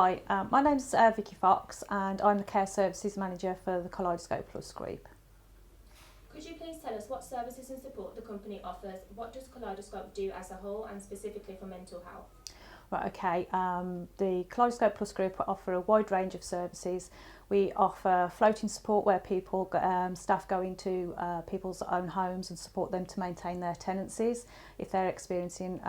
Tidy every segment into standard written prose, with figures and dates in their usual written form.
Hi, my name's Vicky Fox and I'm the Care Services Manager for the Kalediscope Plus group. Could you please tell us what services and support the company offers? What does Kalediscope do as a whole and specifically for mental health? Right, okay, the Kalediscope Plus group offer a wide range of services. We offer floating support where staff go into people's own homes and support them to maintain their tenancies if they're experiencing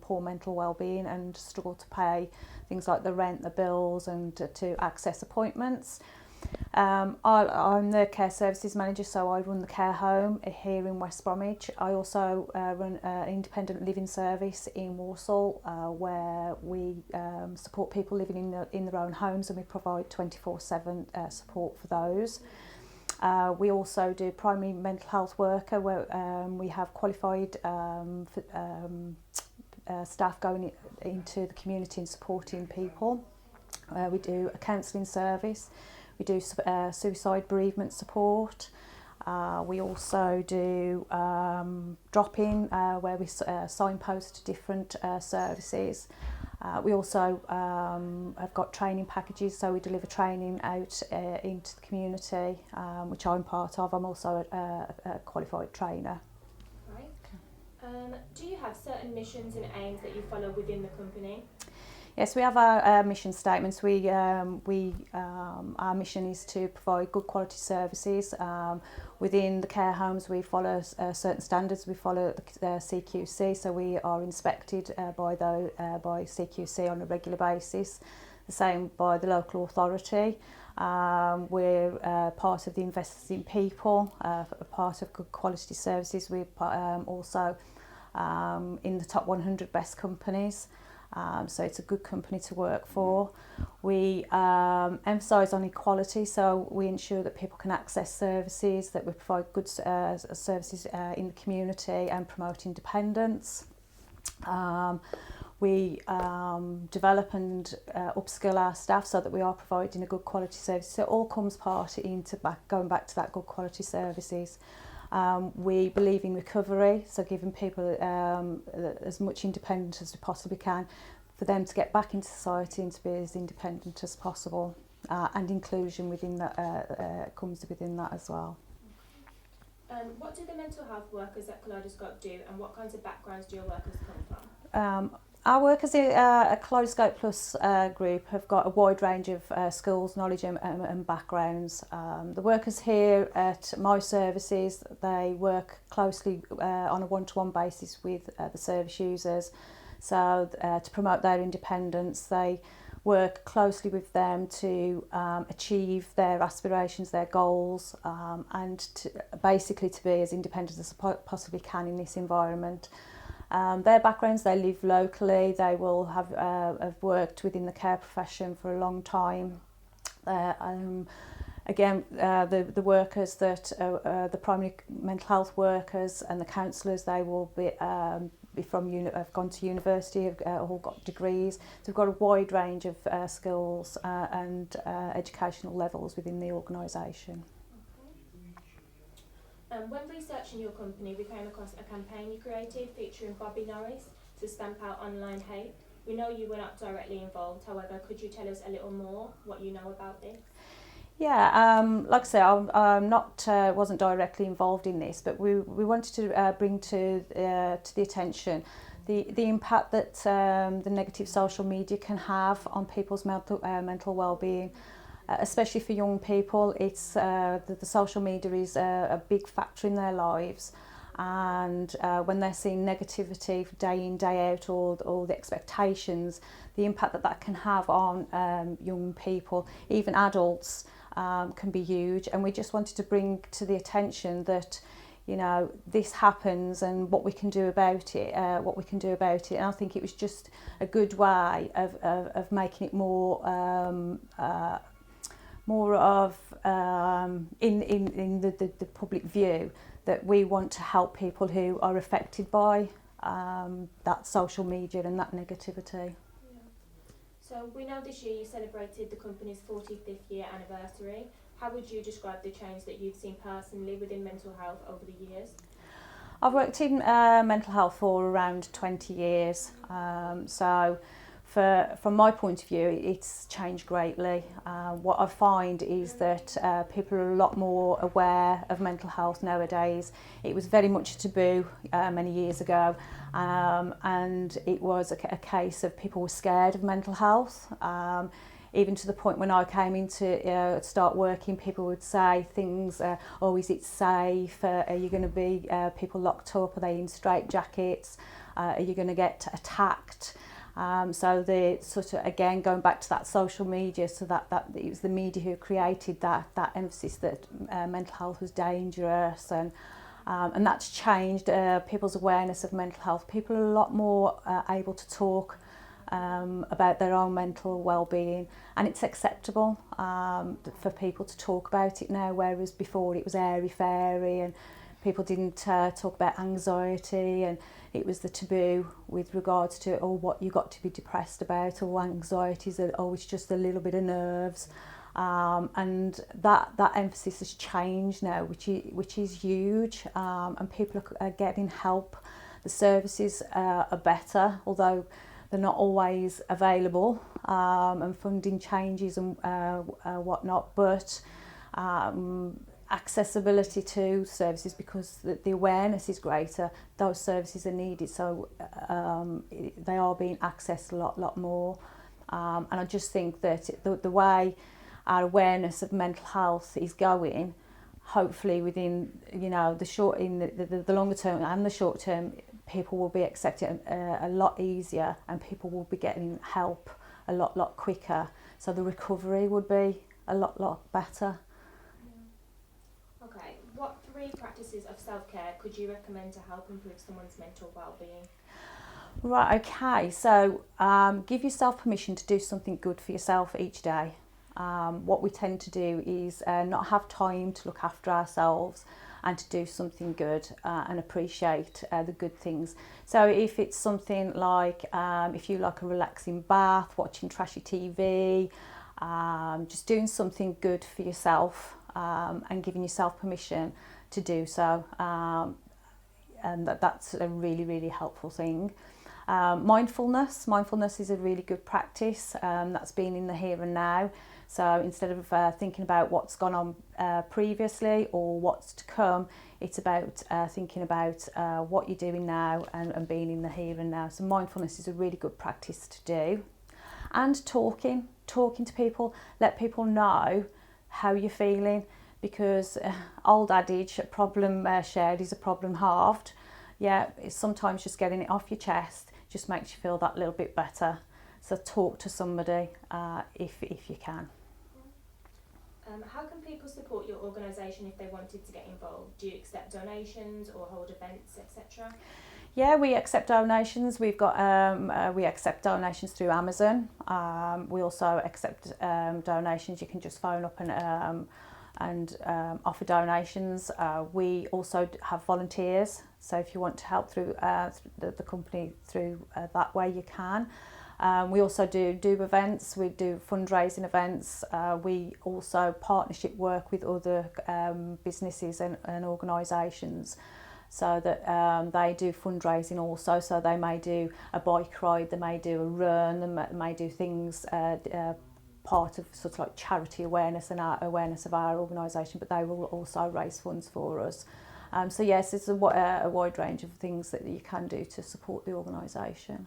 poor mental well-being and struggle to pay things like the rent, the bills and to access appointments. I'm the Care Services Manager, so I run the care home here in West Bromwich. I also run an independent living service in Walsall where we support people living in their own homes, and we provide 24/7 support for those. We also do primary mental health worker where we have qualified staff going into the community and supporting people. We do a counselling service. We do suicide bereavement support. We also do drop-in where we signpost different services. We also have got training packages, so we deliver training out into the community, which I'm part of. I'm also a qualified trainer. Right. Do you have certain missions and aims that you follow within the company? Yes, we have our mission statements. Our mission is to provide good quality services. Within the care homes, we follow certain standards. We follow the CQC, so we are inspected by CQC on a regular basis. The same by the local authority. We're part of the Investors in People, part of Good Quality Services. We're also in the top 100 best companies. So it's a good company to work for. We emphasise on equality, so we ensure that people can access services, that we provide good services in the community and promote independence. We develop and upskill our staff so that we are providing a good quality service. So it all comes going back to that good quality services. We believe in recovery, so giving people as much independence as we possibly can for them to get back into society and to be as independent as possible, and inclusion within that comes within that as well. What do the mental health workers at Kalediscope do, and what kinds of backgrounds do your workers come from? Our workers at Kalediscope Plus group have got a wide range of skills, knowledge and backgrounds. The workers here at my services, they work closely on a one-to-one basis with the service users. So to promote their independence, they work closely with them to achieve their aspirations, their goals, and basically to be as independent as they possibly can in this environment. Their backgrounds, they live locally, they will have worked within the care profession for a long time. Again, the workers that the primary mental health workers and the counsellors, they will be have gone to university, have all got degrees. So we've got a wide range of skills and educational levels within the organisation. When researching your company, we came across a campaign you created featuring Bobby Norris to stamp out online hate. We know you were not directly involved, however, could you tell us a little more what you know about this? Yeah, like I say, I wasn't directly involved in this, but we wanted to bring to the attention the impact that the negative social media can have on people's mental well-being. Especially for young people, it's the social media is a big factor in their lives, and when they're seeing negativity day in, day out, all the expectations, the impact that can have on young people, even adults, can be huge. And we just wanted to bring to the attention that, you know, this happens and what we can do about it. And I think it was just a good way of making it more of in the public view, that we want to help people who are affected by that social media and that negativity. Yeah. So we know this year you celebrated the company's 45th year anniversary. How would you describe the change that you've seen personally within mental health over the years? I've worked in mental health for around 20 years. So from my point of view, it's changed greatly. What I find is that people are a lot more aware of mental health nowadays. It was very much a taboo many years ago, and it was a case of people were scared of mental health. Even to the point when I came in to start working, people would say things, oh, is it safe? Are you going to be people locked up? Are they in straitjackets? Are you going to get attacked? So the sort of, again, going back to that social media, so that it was the media who created that emphasis that mental health was dangerous, and that's changed people's awareness of mental health. People are a lot more able to talk about their own mental well-being, and it's acceptable for people to talk about it now, whereas before it was airy-fairy and people didn't talk about anxiety, and it was the taboo with regards to what you got to be depressed about, or anxieties, it's just a little bit of nerves, and that emphasis has changed now, which is huge, and people are getting help. The services are better, although they're not always available, and funding changes and whatnot, but accessibility to services, because the awareness is greater, those services are needed, so they are being accessed a lot more, and I just think that the way our awareness of mental health is going, hopefully within the longer term and the short term, people will be accepted a lot easier, and people will be getting help a lot quicker, so the recovery would be a lot better. Okay, what 3 practices of self-care could you recommend to help improve someone's mental well-being? Right, okay, so give yourself permission to do something good for yourself each day. What we tend to do is not have time to look after ourselves and to do something good and appreciate the good things. So if it's something like, if you like a relaxing bath, watching trashy TV, just doing something good for yourself, and giving yourself permission to do so, and that's a really helpful thing. Mindfulness is a really good practice, that's being in the here and now. So instead of thinking about what's gone on previously or what's to come, it's about thinking about what you're doing now, and being in the here and now. So mindfulness is a really good practice to do. And talking to people, let people know how you're feeling, because old adage, a problem shared is a problem halved. Yeah, it's sometimes just getting it off your chest just makes you feel that little bit better. So talk to somebody if you can. How can people support your organisation if they wanted to get involved? Do you accept donations or hold events, etc.? Yeah, we accept donations. We've got we accept donations through Amazon. We also accept donations. You can just phone up and offer donations. We also have volunteers, so if you want to help through the company through that way, you can. We also do events, we do fundraising events, we also partnership work with other businesses and organisations, so that they do fundraising also. So they may do a bike ride, they may do a run, they may do things part of sort of like charity awareness and our awareness of our organisation, but they will also raise funds for us. So yes, it's a wide range of things that you can do to support the organisation.